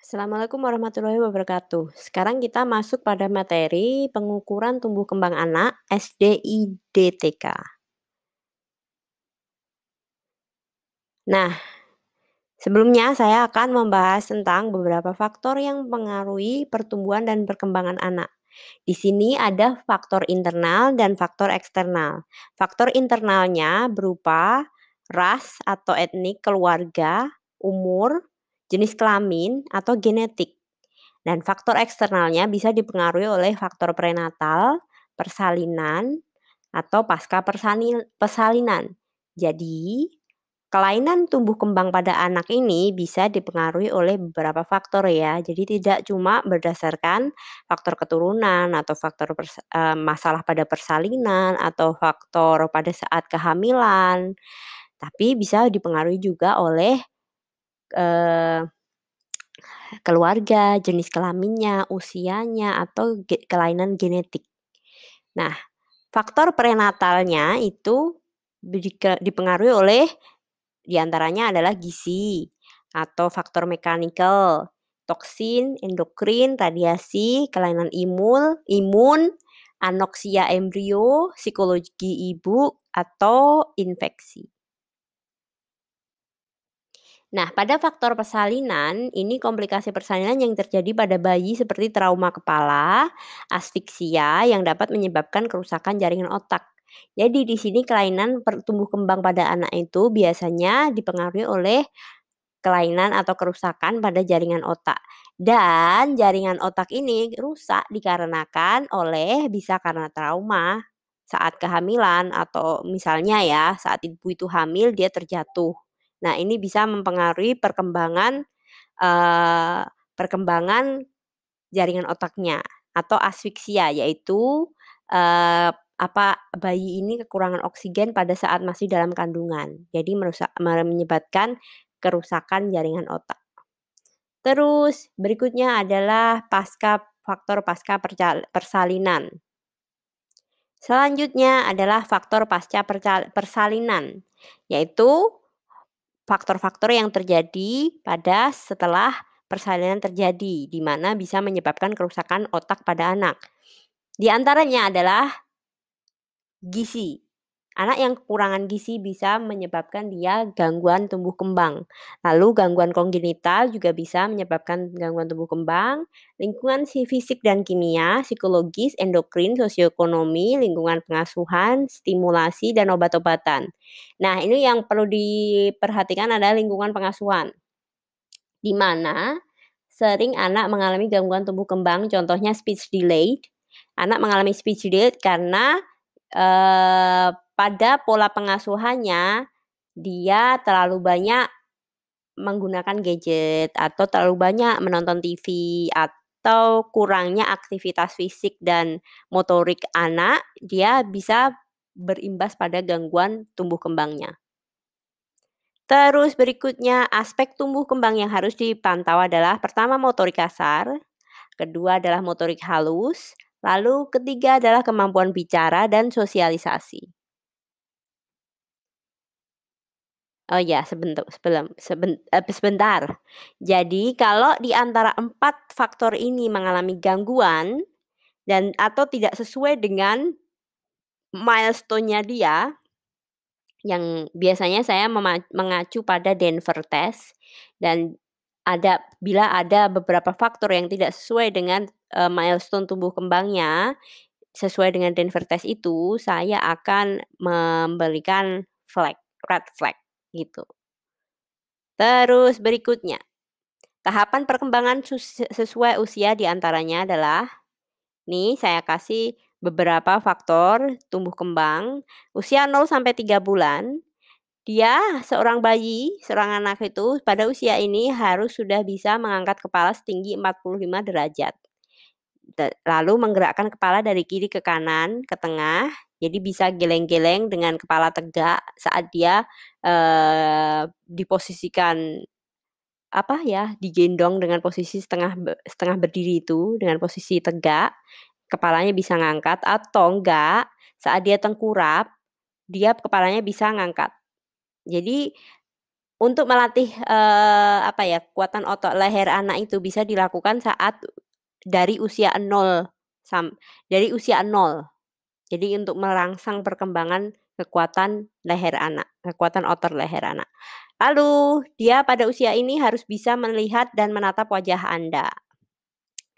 Assalamualaikum warahmatullahi wabarakatuh. Sekarang kita masuk pada materi pengukuran tumbuh kembang anak SDIDTK. Nah, sebelumnya saya akan membahas tentang beberapa faktor yang mempengaruhi pertumbuhan dan perkembangan anak. Di sini ada faktor internal dan faktor eksternal. Faktor internalnya berupa ras atau etnik keluarga, umur, jenis kelamin, atau genetik. Dan faktor eksternalnya bisa dipengaruhi oleh faktor prenatal, persalinan, atau persalinan. Jadi, kelainan tumbuh kembang pada anak ini bisa dipengaruhi oleh beberapa faktor ya. Jadi tidak cuma berdasarkan faktor keturunan atau masalah pada persalinan atau faktor pada saat kehamilan, tapi bisa dipengaruhi juga oleh eh, keluarga, jenis kelaminnya, usianya, atau kelainan genetik. Nah, faktor prenatalnya itu dipengaruhi oleh diantaranya adalah gizi atau faktor mekanikal, toksin, endokrin, radiasi, kelainan imun, anoksia embrio, psikologi ibu, atau infeksi. Nah, pada faktor persalinan, ini komplikasi persalinan yang terjadi pada bayi seperti trauma kepala, asfiksia yang dapat menyebabkan kerusakan jaringan otak. Jadi di sini kelainan tumbuh kembang pada anak itu biasanya dipengaruhi oleh kelainan atau kerusakan pada jaringan otak. Dan jaringan otak ini rusak dikarenakan bisa karena trauma saat kehamilan atau misalnya ya saat ibu itu hamil dia terjatuh. Nah, ini bisa mempengaruhi eee, perkembangan jaringan otaknya atau asfiksia yaitu, bayi ini kekurangan oksigen pada saat masih dalam kandungan. Jadi menyebabkan kerusakan jaringan otak. Terus berikutnya adalah faktor pasca persalinan. Selanjutnya adalah faktor pasca persalinan, yaitu faktor-faktor yang terjadi pada setelah persalinan terjadi, di mana bisa menyebabkan kerusakan otak pada anak. Di antaranya adalah gizi. Anak yang kekurangan gizi bisa menyebabkan dia gangguan tumbuh kembang. Lalu gangguan kongenital juga bisa menyebabkan gangguan tumbuh kembang, lingkungan fisik dan kimia, psikologis, endokrin, sosioekonomi, lingkungan pengasuhan, stimulasi, dan obat-obatan. Nah, ini yang perlu diperhatikan adalah lingkungan pengasuhan, di mana sering anak mengalami gangguan tumbuh kembang, contohnya speech delayed. Anak mengalami speech delayed karena pada pola pengasuhannya, dia terlalu banyak menggunakan gadget atau terlalu banyak menonton TV atau kurangnya aktivitas fisik dan motorik anak, dia bisa berimbas pada gangguan tumbuh kembangnya. Terus berikutnya aspek tumbuh kembang yang harus dipantau adalah pertama motorik kasar, kedua adalah motorik halus, lalu ketiga adalah kemampuan bicara dan sosialisasi. Oh ya, sebentar. Jadi kalau di antara 4 faktor ini mengalami gangguan dan atau tidak sesuai dengan milestone-nya dia, yang biasanya saya mengacu pada Denver Test dan bila ada beberapa faktor yang tidak sesuai dengan, milestone tumbuh kembangnya, sesuai dengan Denver Test itu, saya akan memberikan red flag, gitu. Terus berikutnya, tahapan perkembangan sesuai usia diantaranya adalah, nih saya kasih beberapa faktor tumbuh kembang, usia 0 sampai 3 bulan, dia seorang bayi, seorang anak itu pada usia ini harus sudah bisa mengangkat kepala setinggi 45 derajat. Lalu menggerakkan kepala dari kiri ke kanan, ke tengah, jadi bisa geleng-geleng dengan kepala tegak saat dia, diposisikan digendong dengan posisi setengah berdiri itu, dengan posisi tegak, kepalanya bisa ngangkat atau enggak, saat dia tengkurap, dia kepalanya bisa ngangkat. Jadi Untuk melatih kekuatan otot leher anak itu bisa dilakukan saat dari usia 0 dari usia 0. Jadi untuk merangsang perkembangan kekuatan leher anak, kekuatan otot leher anak. Lalu dia pada usia ini harus bisa melihat dan menatap wajah Anda.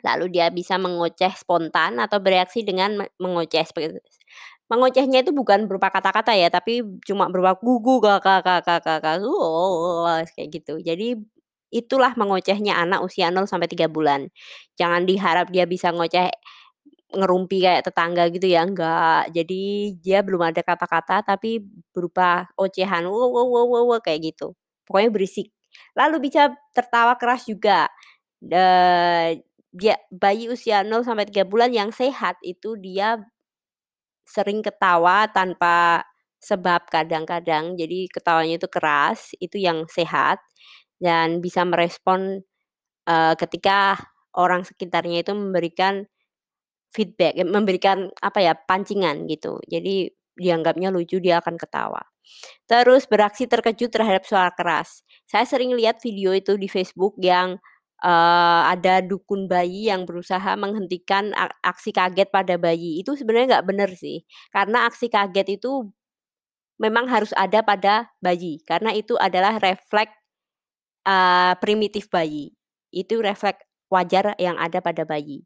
Lalu dia bisa mengoceh spontan atau bereaksi dengan mengoceh seperti itu. Mengocehnya itu bukan berupa kata-kata ya, tapi cuma berupa gugu, kakak, kakak, kakak, kayak gitu. Jadi itulah mengocehnya anak usia 0 sampai 3 bulan. Jangan diharap dia bisa ngoceh ngerumpi kayak tetangga gitu ya, enggak. Jadi dia belum ada kata-kata tapi berupa ocehan, "Wow, wow, wow, wow, wow," kayak gitu. Pokoknya berisik. Lalu bisa tertawa keras juga. Dia bayi usia 0 sampai 3 bulan yang sehat itu dia sering ketawa tanpa sebab kadang-kadang. Jadi ketawanya itu keras, itu yang sehat dan bisa merespon, ketika orang sekitarnya itu memberikan feedback, memberikan pancingan gitu. Jadi dianggapnya lucu, dia akan ketawa. Terus beraksi terkejut terhadap suara keras. Saya sering lihat video itu di Facebook yang, ada dukun bayi yang berusaha menghentikan aksi kaget pada bayi. Itu sebenarnya nggak benar sih, karena aksi kaget itu memang harus ada pada bayi, karena itu adalah refleks, primitif bayi. Itu refleks wajar yang ada pada bayi.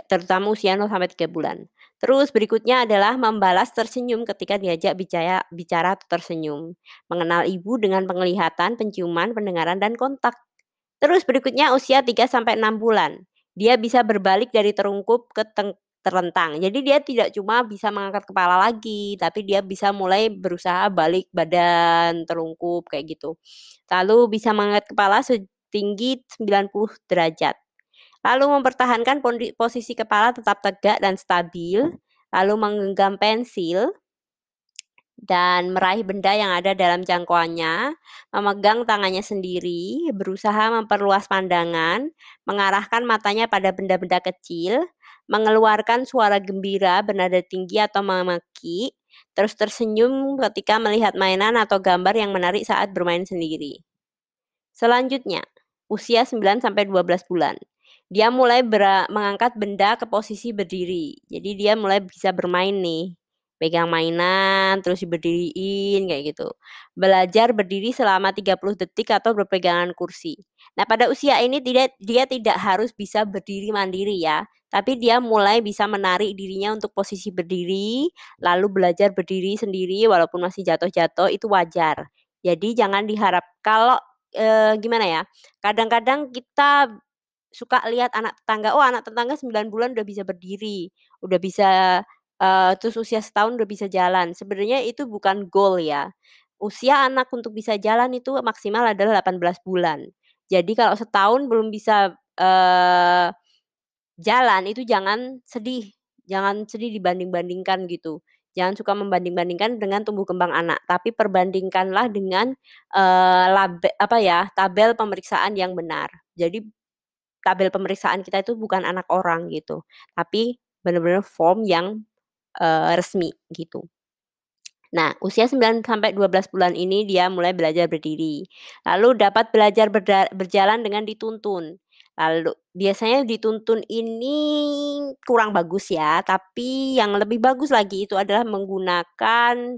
Terutama usia 0 sampai 3 bulan. Terus berikutnya adalah membalas tersenyum ketika diajak bicara atau tersenyum. Mengenal ibu dengan penglihatan, penciuman, pendengaran, dan kontak. Terus berikutnya usia 3 sampai 6 bulan. Dia bisa berbalik dari terungkup ke terlentang. Jadi dia tidak cuma bisa mengangkat kepala lagi, tapi dia bisa mulai berusaha balik badan, terungkup kayak gitu. Lalu bisa mengangkat kepala setinggi 90 derajat. Lalu mempertahankan posisi kepala tetap tegak dan stabil, lalu menggenggam pensil dan meraih benda yang ada dalam jangkauannya, memegang tangannya sendiri, berusaha memperluas pandangan, mengarahkan matanya pada benda-benda kecil, mengeluarkan suara gembira bernada tinggi atau memaki, terus tersenyum ketika melihat mainan atau gambar yang menarik saat bermain sendiri. Selanjutnya, usia 9 sampai 12 bulan. Dia mulai mengangkat benda ke posisi berdiri. Jadi dia mulai bisa bermain nih. Pegang mainan, terus diberdiriin kayak gitu. Belajar berdiri selama 30 detik atau berpegangan kursi. Nah, pada usia ini dia tidak harus bisa berdiri mandiri ya, tapi dia mulai bisa menarik dirinya untuk posisi berdiri, lalu belajar berdiri sendiri walaupun masih jatuh-jatuh itu wajar. Jadi jangan diharap kalau gimana ya, kadang-kadang kita suka lihat anak tetangga, oh anak tetangga 9 bulan udah bisa berdiri, udah bisa, terus usia setahun udah bisa jalan. Sebenarnya itu bukan goal ya. Usia anak untuk bisa jalan itu maksimal adalah 18 bulan. Jadi kalau setahun belum bisa, jalan itu jangan sedih dibanding-bandingkan gitu. Jangan suka membanding-bandingkan dengan tumbuh kembang anak, tapi perbandingkanlah dengan, tabel pemeriksaan yang benar. Jadi tabel pemeriksaan kita itu bukan anak orang gitu, tapi benar-benar form yang, resmi gitu. Nah, usia 9 sampai 12 bulan ini dia mulai belajar berdiri. Lalu dapat belajar berjalan dengan dituntun. Lalu biasanya dituntun ini kurang bagus ya, tapi yang lebih bagus lagi itu adalah menggunakan,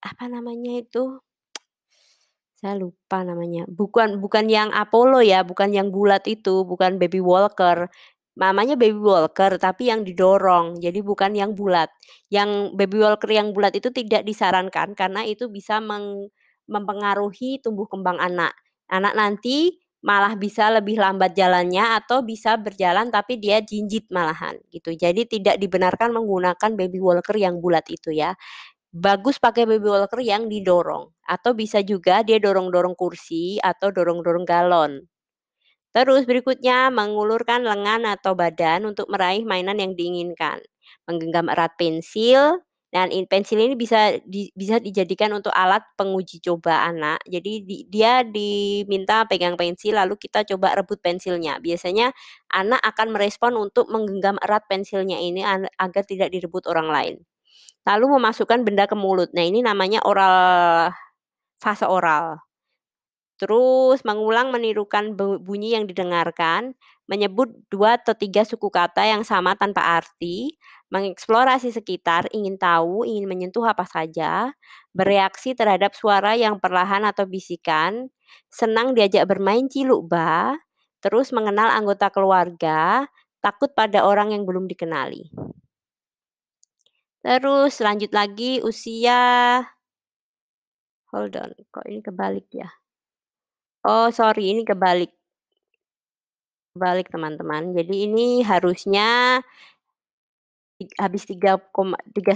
apa namanya itu, saya lupa namanya. Bukan bukan yang Apollo ya, bukan yang bulat itu, bukan baby walker. Namanya baby walker, tapi yang didorong, jadi bukan yang bulat. Yang baby walker yang bulat itu tidak disarankan karena itu bisa mempengaruhi tumbuh kembang anak. Anak nanti malah bisa lebih lambat jalannya atau bisa berjalan tapi dia jinjit malahan gitu. Jadi tidak dibenarkan menggunakan baby walker yang bulat itu ya. Bagus pakai baby walker yang didorong, atau bisa juga dia dorong-dorong kursi atau dorong-dorong galon. Terus berikutnya mengulurkan lengan atau badan untuk meraih mainan yang diinginkan. Menggenggam erat pensil dan pensil ini bisa dijadikan untuk alat penguji coba anak. Jadi dia diminta pegang pensil lalu kita coba rebut pensilnya. Biasanya anak akan merespon untuk menggenggam erat pensilnya ini agar tidak direbut orang lain. Lalu memasukkan benda ke mulut. Nah, ini namanya oral fase oral. Terus mengulang menirukan bunyi yang didengarkan, menyebut 2 atau 3 suku kata yang sama tanpa arti, mengeksplorasi sekitar, ingin tahu, ingin menyentuh apa saja, bereaksi terhadap suara yang perlahan atau bisikan, senang diajak bermain ciluk-ba, terus mengenal anggota keluarga, takut pada orang yang belum dikenali. Terus lanjut lagi usia hold on, kok ini kebalik ya? Oh sorry, ini kebalik teman-teman. Jadi ini harusnya habis 3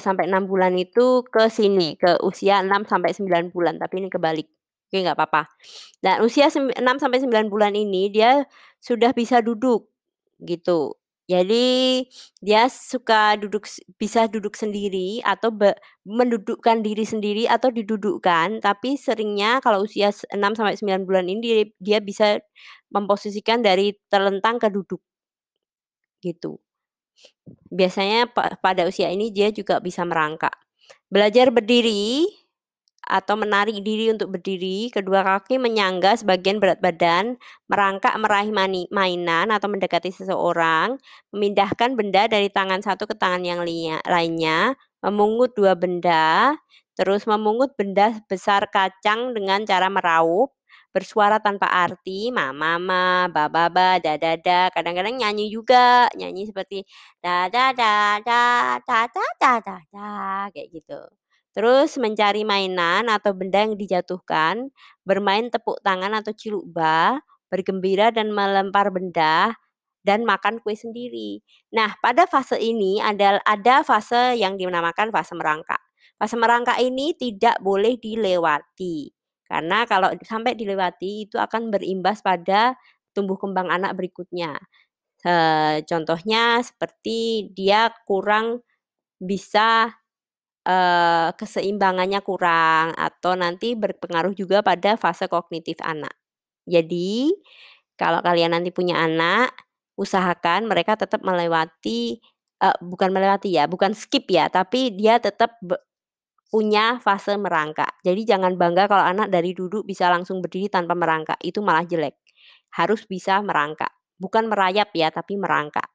sampai 6 bulan itu ke sini, ke usia 6 sampai 9 bulan, tapi ini kebalik. Oke, nggak apa-apa. Nah, usia 6 sampai 9 bulan ini dia sudah bisa duduk, gitu. Jadi dia suka bisa duduk sendiri atau mendudukkan diri sendiri atau didudukkan, tapi seringnya kalau usia 6 sampai 9 bulan ini dia bisa memposisikan dari terlentang ke duduk, gitu. Biasanya pada usia ini dia juga bisa merangkak. Belajar berdiri atau menarik diri untuk berdiri, kedua kaki menyangga sebagian berat badan, merangkak meraih mainan atau mendekati seseorang, memindahkan benda dari tangan satu ke tangan yang lainnya, memungut dua benda, terus memungut benda besar kacang dengan cara meraup, bersuara tanpa arti, mama, baba, da, kadang-kadang nyanyi juga, nyanyi seperti da da da da da da da da da kayak gitu. Terus mencari mainan atau benda yang dijatuhkan, bermain tepuk tangan atau cilukba, bergembira dan melempar benda, dan makan kue sendiri. Nah, pada fase ini ada fase yang dinamakan fase merangkak. Fase merangkak ini tidak boleh dilewati. Karena kalau sampai dilewati itu akan berimbas pada tumbuh kembang anak berikutnya. Contohnya seperti dia kurang bisa keseimbangannya kurang atau nanti berpengaruh juga pada fase kognitif anak. Jadi, kalau kalian nanti punya anak, usahakan mereka tetap melewati bukan melewati ya, bukan skip ya, tapi dia tetap punya fase merangkak. Jadi jangan bangga kalau anak dari duduk bisa langsung berdiri tanpa merangkak, itu malah jelek. Harus bisa merangkak, bukan merayap ya, tapi merangkak.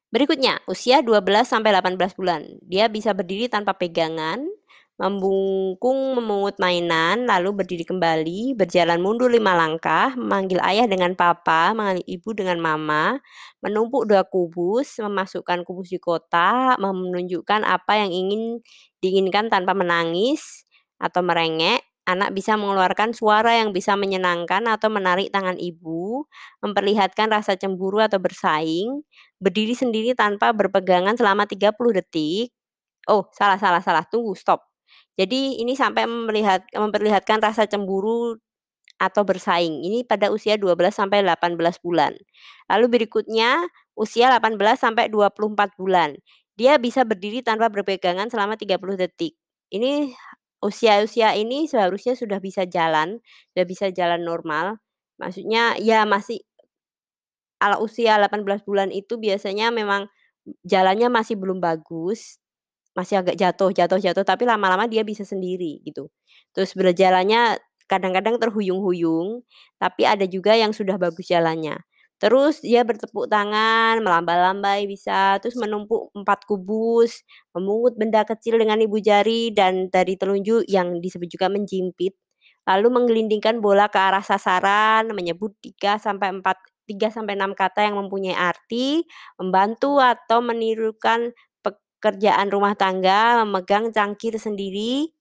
Berikutnya, usia 12 sampai 18 bulan. Dia bisa berdiri tanpa pegangan, membungkung memungut mainan, lalu berdiri kembali, berjalan mundur 5 langkah, memanggil ayah dengan papa, memanggil ibu dengan mama, menumpuk 2 kubus, memasukkan kubus di kotak, menunjukkan apa yang diinginkan tanpa menangis atau merengek. Anak bisa mengeluarkan suara yang bisa menyenangkan atau menarik tangan ibu, memperlihatkan rasa cemburu atau bersaing, berdiri sendiri tanpa berpegangan selama 30 detik. Oh, salah salah salah, tunggu, stop. Jadi ini sampai memperlihatkan rasa cemburu atau bersaing. Ini pada usia 12 sampai 18 bulan. Lalu berikutnya usia 18 sampai 24 bulan. Dia bisa berdiri tanpa berpegangan selama 30 detik. Ini usia-usia ini seharusnya sudah bisa jalan normal. Maksudnya ya masih kalau usia 18 bulan itu biasanya memang jalannya masih belum bagus, masih agak jatuh, tapi lama-lama dia bisa sendiri gitu. Terus berjalannya kadang-kadang terhuyung-huyung, tapi ada juga yang sudah bagus jalannya. Terus dia bertepuk tangan, melambai-lambai bisa, terus menumpuk 4 kubus, memungut benda kecil dengan ibu jari dan dari telunjuk yang disebut juga menjimpit, lalu menggelindingkan bola ke arah sasaran, menyebut 3 sampai 6 kata yang mempunyai arti, membantu atau menirukan pekerjaan rumah tangga, memegang cangkir sendiri,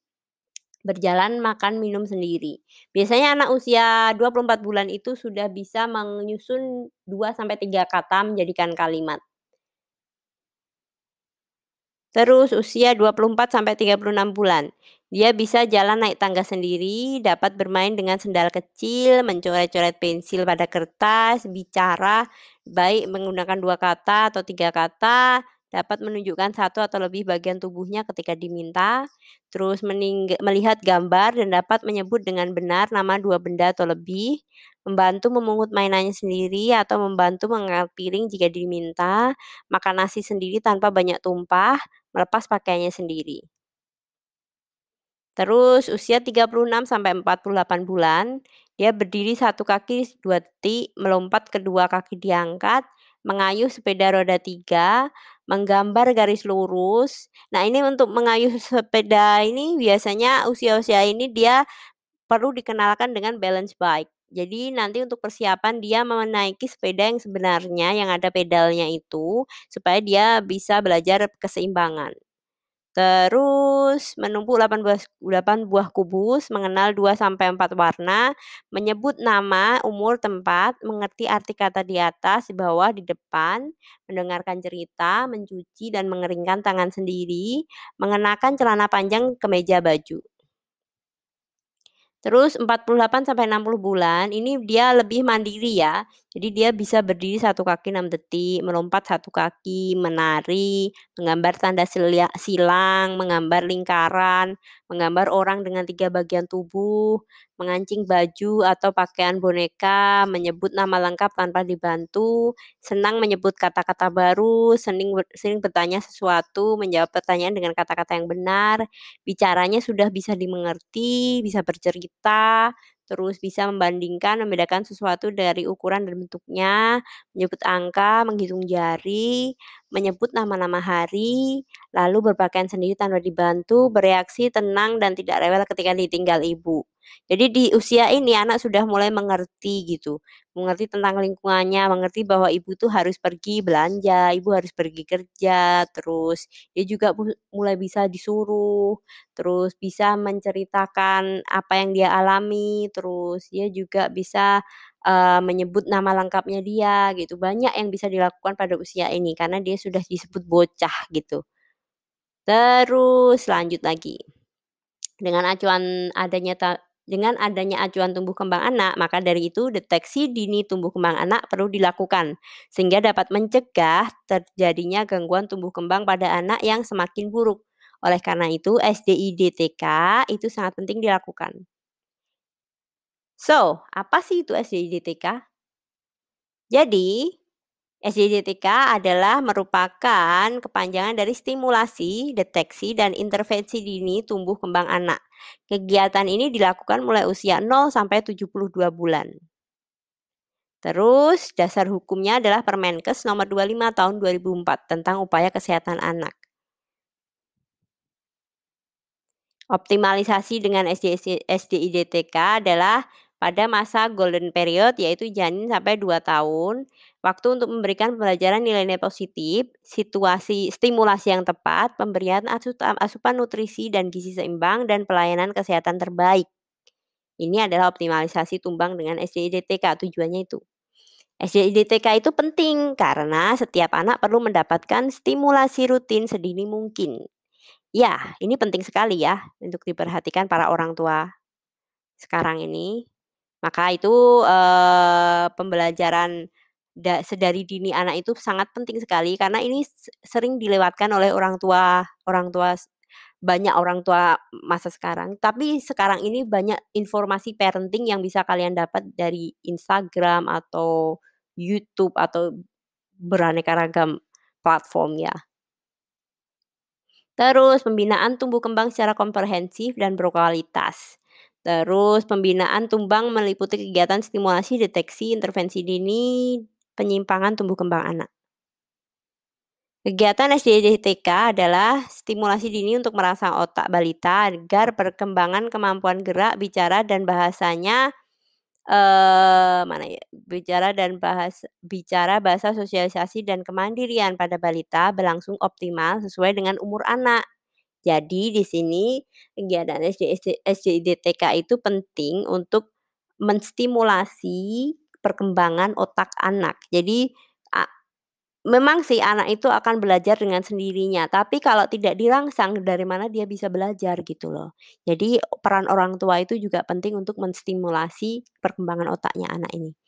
berjalan, makan, minum sendiri. Biasanya anak usia 24 bulan itu sudah bisa menyusun 2 sampai 3 kata menjadikan kalimat. Terus usia 24 sampai 36 bulan. Dia bisa jalan naik tangga sendiri, dapat bermain dengan sendal kecil, mencoret-coret pensil pada kertas, bicara, baik menggunakan 2 kata atau 3 kata, dapat menunjukkan satu atau lebih bagian tubuhnya ketika diminta, terus melihat gambar dan dapat menyebut dengan benar nama 2 benda atau lebih, membantu memungut mainannya sendiri atau membantu mengangkat piring jika diminta, makan nasi sendiri tanpa banyak tumpah, melepas pakaiannya sendiri. Terus usia 36 sampai 48 bulan, dia berdiri 1 kaki 2 detik, melompat kedua kaki diangkat, mengayuh sepeda roda 3, menggambar garis lurus. Nah, ini untuk mengayuh sepeda ini biasanya usia-usia ini dia perlu dikenalkan dengan balance bike. Jadi nanti untuk persiapan dia menaiki sepeda yang sebenarnya yang ada pedalnya itu, supaya dia bisa belajar keseimbangan. Terus menumpuk 8 buah kubus, mengenal 2 sampai 4 warna, menyebut nama, umur, tempat, mengerti arti kata di atas, di bawah, di depan, mendengarkan cerita, mencuci dan mengeringkan tangan sendiri, mengenakan celana panjang, kemeja, baju. Terus 48 sampai 60 bulan ini dia lebih mandiri ya. Jadi dia bisa berdiri 1 kaki 6 detik, melompat 1 kaki, menari, menggambar tanda silang, menggambar lingkaran, menggambar orang dengan 3 bagian tubuh, mengancing baju atau pakaian boneka, menyebut nama lengkap tanpa dibantu, senang menyebut kata-kata baru, sering bertanya sesuatu, menjawab pertanyaan dengan kata-kata yang benar, bicaranya sudah bisa dimengerti, bisa bercerita, terus bisa membandingkan, membedakan sesuatu dari ukuran dan bentuknya, menyebut angka, menghitung jari, menyebut nama-nama hari, lalu berpakaian sendiri tanpa dibantu, bereaksi tenang dan tidak rewel ketika ditinggal ibu. Jadi di usia ini anak sudah mulai mengerti gitu, mengerti tentang lingkungannya, mengerti bahwa ibu tuh harus pergi belanja, ibu harus pergi kerja, terus dia juga mulai bisa disuruh, terus bisa menceritakan apa yang dia alami, terus dia juga bisa, menyebut nama lengkapnya dia gitu. Banyak yang bisa dilakukan pada usia ini karena dia sudah disebut bocah gitu. Terus lanjut lagi, dengan adanya acuan tumbuh kembang anak, maka dari itu deteksi dini tumbuh kembang anak perlu dilakukan, sehingga dapat mencegah terjadinya gangguan tumbuh kembang pada anak yang semakin buruk. Oleh karena itu SDIDTK itu sangat penting dilakukan. So, apa sih itu SDIDTK? Jadi, SDDTK adalah merupakan kepanjangan dari stimulasi, deteksi, dan intervensi dini tumbuh kembang anak. Kegiatan ini dilakukan mulai usia 0 sampai 72 bulan. Terus dasar hukumnya adalah Permenkes nomor 25 tahun 2004 tentang upaya kesehatan anak. Optimalisasi dengan SDIDTK adalah pada masa golden period yaitu janin sampai 2 tahun, waktu untuk memberikan pembelajaran nilai-nilai positif, stimulasi yang tepat, pemberian asupan nutrisi dan gizi seimbang, dan pelayanan kesehatan terbaik. Ini adalah optimalisasi tumbang dengan SDIDTK, tujuannya itu. SDIDTK itu penting karena setiap anak perlu mendapatkan stimulasi rutin sedini mungkin. Ya, ini penting sekali ya untuk diperhatikan para orang tua sekarang ini. Maka itu, pembelajaran sedari dini anak itu sangat penting sekali karena ini sering dilewatkan oleh banyak orang tua masa sekarang. Tapi sekarang ini banyak informasi parenting yang bisa kalian dapat dari Instagram atau YouTube atau beraneka ragam platform ya. Terus pembinaan tumbuh kembang secara komprehensif dan berkualitas. Terus pembinaan tumbang meliputi kegiatan stimulasi, deteksi, intervensi dini, penyimpangan tumbuh kembang anak. Kegiatan SDDTK adalah stimulasi dini untuk merangsang otak balita agar perkembangan kemampuan gerak, bicara, dan bahasanya mana ya, bicara, bahasa, sosialisasi, dan kemandirian pada balita berlangsung optimal sesuai dengan umur anak. Jadi di sini kegiatan SDIDTK itu penting untuk menstimulasi perkembangan otak anak. Jadi a memang sih anak itu akan belajar dengan sendirinya, tapi kalau tidak dirangsang dari mana dia bisa belajar gitu loh. Jadi peran orang tua itu juga penting untuk menstimulasi perkembangan otaknya anak ini.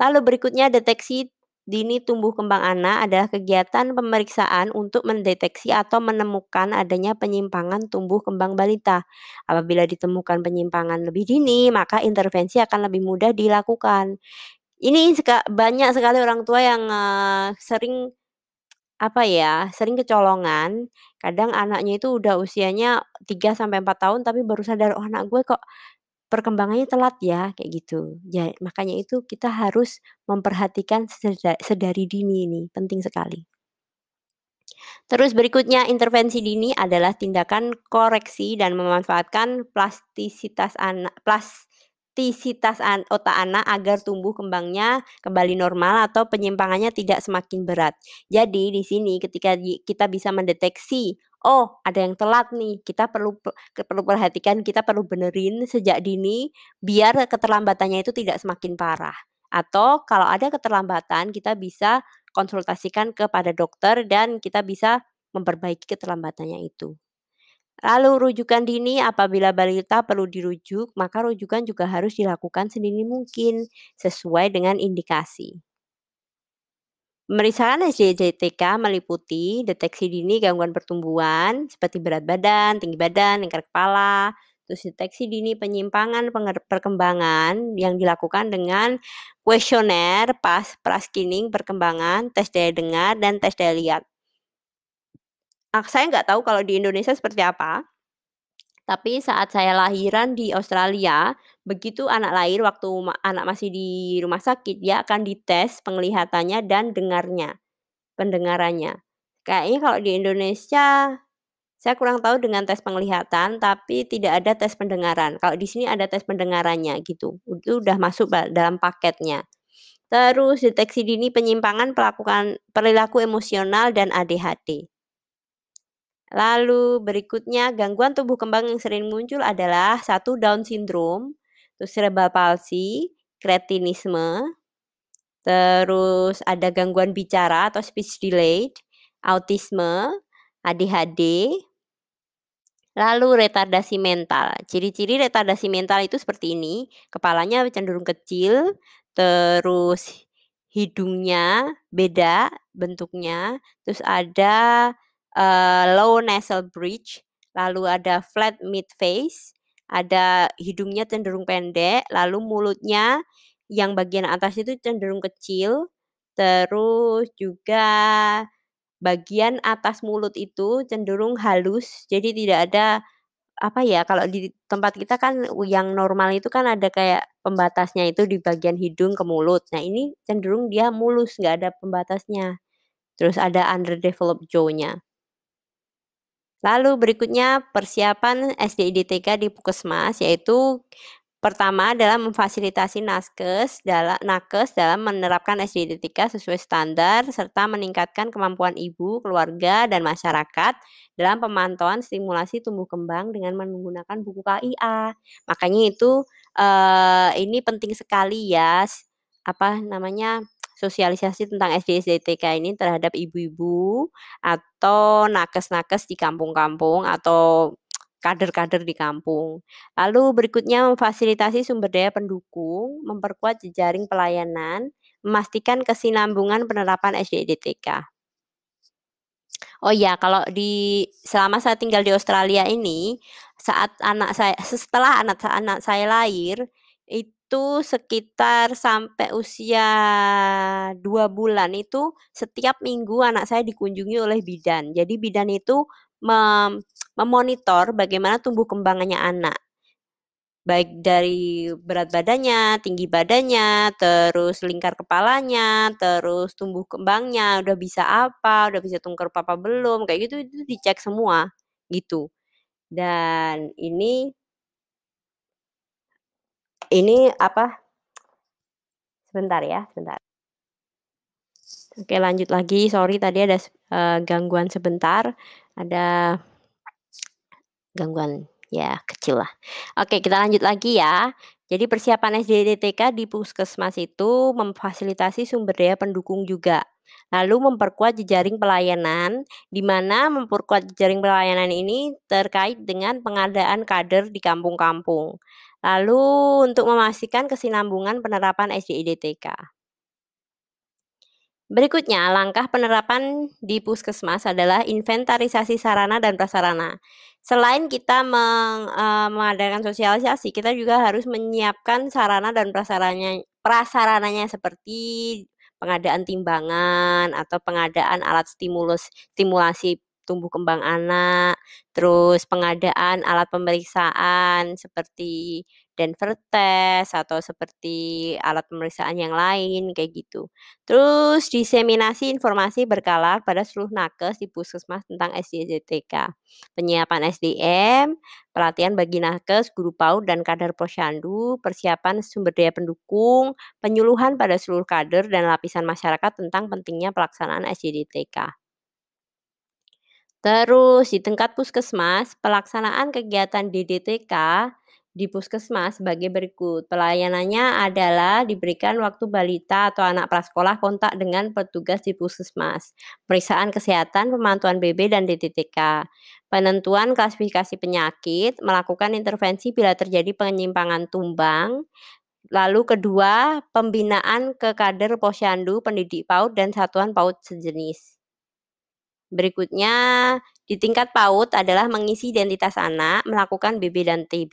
Lalu berikutnya deteksi dini tumbuh kembang anak adalah kegiatan pemeriksaan untuk mendeteksi atau menemukan adanya penyimpangan tumbuh kembang balita. Apabila ditemukan penyimpangan lebih dini, maka intervensi akan lebih mudah dilakukan. Ini banyak sekali orang tua yang, sering apa ya, sering kecolongan. Kadang anaknya itu udah usianya 3 sampai 4 tahun tapi baru sadar, "Oh, anak gue kok perkembangannya telat ya," kayak gitu. Makanya itu kita harus memperhatikan sedari dini ini, penting sekali. Terus berikutnya intervensi dini adalah tindakan koreksi dan memanfaatkan plastisitas otak anak agar tumbuh kembangnya kembali normal atau penyimpangannya tidak semakin berat. Jadi di sini ketika kita bisa mendeteksi, oh ada yang telat nih, kita perlu perhatikan, kita perlu benerin sejak dini biar keterlambatannya itu tidak semakin parah. Atau kalau ada keterlambatan kita bisa konsultasikan kepada dokter dan kita bisa memperbaiki keterlambatannya itu. Lalu rujukan dini apabila balita perlu dirujuk, maka rujukan juga harus dilakukan sedini mungkin sesuai dengan indikasi. Pemeriksaan SDJTK meliputi deteksi dini gangguan pertumbuhan seperti berat badan, tinggi badan, lingkar kepala, terus deteksi dini penyimpangan perkembangan yang dilakukan dengan kuesioner praskining perkembangan, tes daya dengar, dan tes daya lihat. Saya nggak tahu kalau di Indonesia seperti apa, tapi saat saya lahiran di Australia, begitu anak lahir waktu anak masih di rumah sakit, dia akan dites penglihatannya dan pendengarannya. Kayaknya kalau di Indonesia, saya kurang tahu dengan tes penglihatan, tapi tidak ada tes pendengaran. Kalau di sini ada tes pendengarannya gitu, itu udah masuk dalam paketnya. Terus deteksi dini penyimpangan perilaku emosional dan ADHD. Lalu berikutnya gangguan tumbuh kembang yang sering muncul adalah 1 Down syndrome, terus cerebral palsy, kretinisme, terus ada gangguan bicara atau speech delayed, autisme, ADHD, lalu retardasi mental. Ciri-ciri retardasi mental itu seperti ini, kepalanya cenderung kecil, terus hidungnya beda bentuknya, terus ada low nasal bridge, lalu ada flat mid face, ada hidungnya cenderung pendek, lalu mulutnya yang bagian atas itu cenderung kecil, terus juga bagian atas mulut itu cenderung halus, jadi tidak ada apa ya, kalau di tempat kita kan yang normal itu kan ada kayak pembatasnya itu di bagian hidung ke mulut. Nah, ini cenderung dia mulus, nggak ada pembatasnya. Terus ada underdeveloped jaw-nya. Lalu berikutnya persiapan SDID-TK di Puskesmas, yaitu pertama adalah memfasilitasi nakes dalam menerapkan SDID-TK sesuai standar serta meningkatkan kemampuan ibu, keluarga, dan masyarakat dalam pemantauan stimulasi tumbuh kembang dengan menggunakan buku KIA. Makanya itu ini penting sekali ya, apa namanya, sosialisasi tentang SDID-TK ini terhadap ibu-ibu atau nakes-nakes di kampung-kampung atau kader-kader di kampung. Lalu berikutnya memfasilitasi sumber daya pendukung, memperkuat jejaring pelayanan, memastikan kesinambungan penerapan SDID-TK. Oh iya, kalau selama saya tinggal di Australia ini, setelah anak saya lahir, itu sekitar sampai usia 2 bulan itu setiap minggu anak saya dikunjungi oleh bidan. Jadi bidan itu memonitor bagaimana tumbuh kembangannya anak. Baik dari berat badannya, tinggi badannya, terus lingkar kepalanya, terus tumbuh kembangnya, udah bisa apa, udah bisa tungkar apa belum, kayak gitu itu dicek semua, gitu. Dan ini apa, sebentar ya, sebentar. Oke lanjut lagi, sorry tadi ada gangguan sebentar, ada gangguan ya kecil lah. Oke kita lanjut lagi ya. Jadi persiapan SDID-TK di Puskesmas itu memfasilitasi sumber daya pendukung juga. Lalu memperkuat jejaring pelayanan, di mana memperkuat jejaring pelayanan ini terkait dengan pengadaan kader di kampung-kampung. Lalu untuk memastikan kesinambungan penerapan SDID-TK. Berikutnya, langkah penerapan di Puskesmas adalah inventarisasi sarana dan prasarana. Selain kita mengadakan sosialisasi, kita juga harus menyiapkan sarana dan prasarananya seperti pengadaan timbangan atau pengadaan alat stimulasi tumbuh kembang anak, terus pengadaan alat pemeriksaan seperti Denver test atau seperti alat pemeriksaan yang lain kayak gitu. Terus diseminasi informasi berkala pada seluruh nakes di puskesmas tentang SDDTK, penyiapan SDM, pelatihan bagi nakes, guru PAUD dan kader posyandu, persiapan sumber daya pendukung, penyuluhan pada seluruh kader dan lapisan masyarakat tentang pentingnya pelaksanaan SDDTK. Terus di tingkat puskesmas, pelaksanaan kegiatan DDTK di puskesmas sebagai berikut. Pelayanannya adalah diberikan waktu balita atau anak prasekolah kontak dengan petugas di puskesmas, pemeriksaan kesehatan, pemantauan BB dan DDTK, penentuan klasifikasi penyakit, melakukan intervensi bila terjadi penyimpangan tumbang. Lalu kedua, pembinaan ke kader posyandu, pendidik PAUD dan satuan PAUD sejenis. Berikutnya, di tingkat PAUD adalah mengisi identitas anak, melakukan BB dan TB,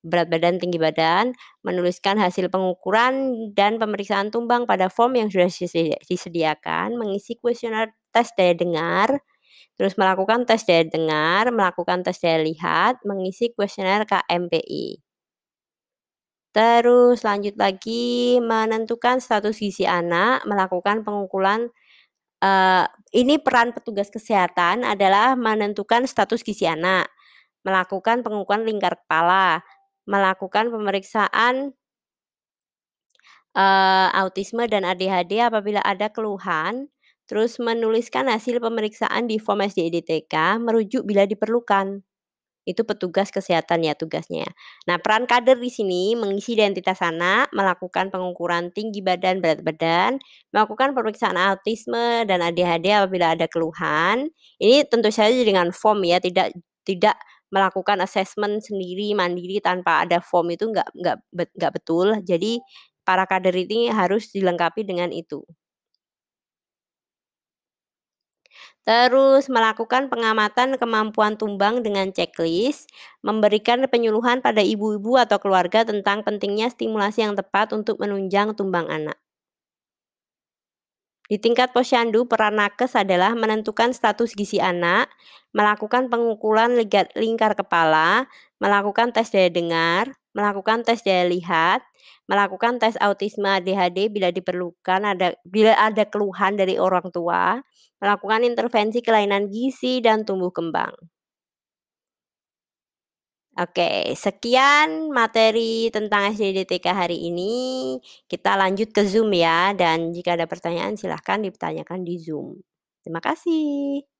berat badan, tinggi badan, menuliskan hasil pengukuran dan pemeriksaan tumbang pada form yang sudah disediakan, mengisi kuesioner tes daya dengar, terus melakukan tes daya dengar, melakukan tes daya lihat, mengisi kuesioner KMPI. Terus lanjut lagi, menentukan status gizi anak, melakukan pengukuran. Ini peran petugas kesehatan adalah menentukan status gizi anak, melakukan pengukuran lingkar kepala, melakukan pemeriksaan autisme dan ADHD apabila ada keluhan, terus menuliskan hasil pemeriksaan di form SDDTK, merujuk bila diperlukan. Itu petugas kesehatan ya tugasnya. Nah, peran kader di sini mengisi identitas anak, melakukan pengukuran tinggi badan, berat badan, melakukan pemeriksaan autisme dan ADHD apabila ada keluhan. Ini tentu saja dengan form ya, tidak melakukan assessment sendiri mandiri tanpa ada form itu nggak betul. Jadi para kader ini harus dilengkapi dengan itu. Terus melakukan pengamatan kemampuan tumbang dengan checklist, memberikan penyuluhan pada ibu-ibu atau keluarga tentang pentingnya stimulasi yang tepat untuk menunjang tumbang anak. Di tingkat posyandu, peran nakes adalah menentukan status gizi anak, melakukan pengukuran lingkar kepala, melakukan tes daya dengar, melakukan tes daya lihat, melakukan tes autisme ADHD bila diperlukan bila ada keluhan dari orang tua, melakukan intervensi kelainan gizi dan tumbuh kembang. Oke, sekian materi tentang SDDTK hari ini. Kita lanjut ke Zoom ya, dan jika ada pertanyaan silahkan ditanyakan di Zoom. Terima kasih.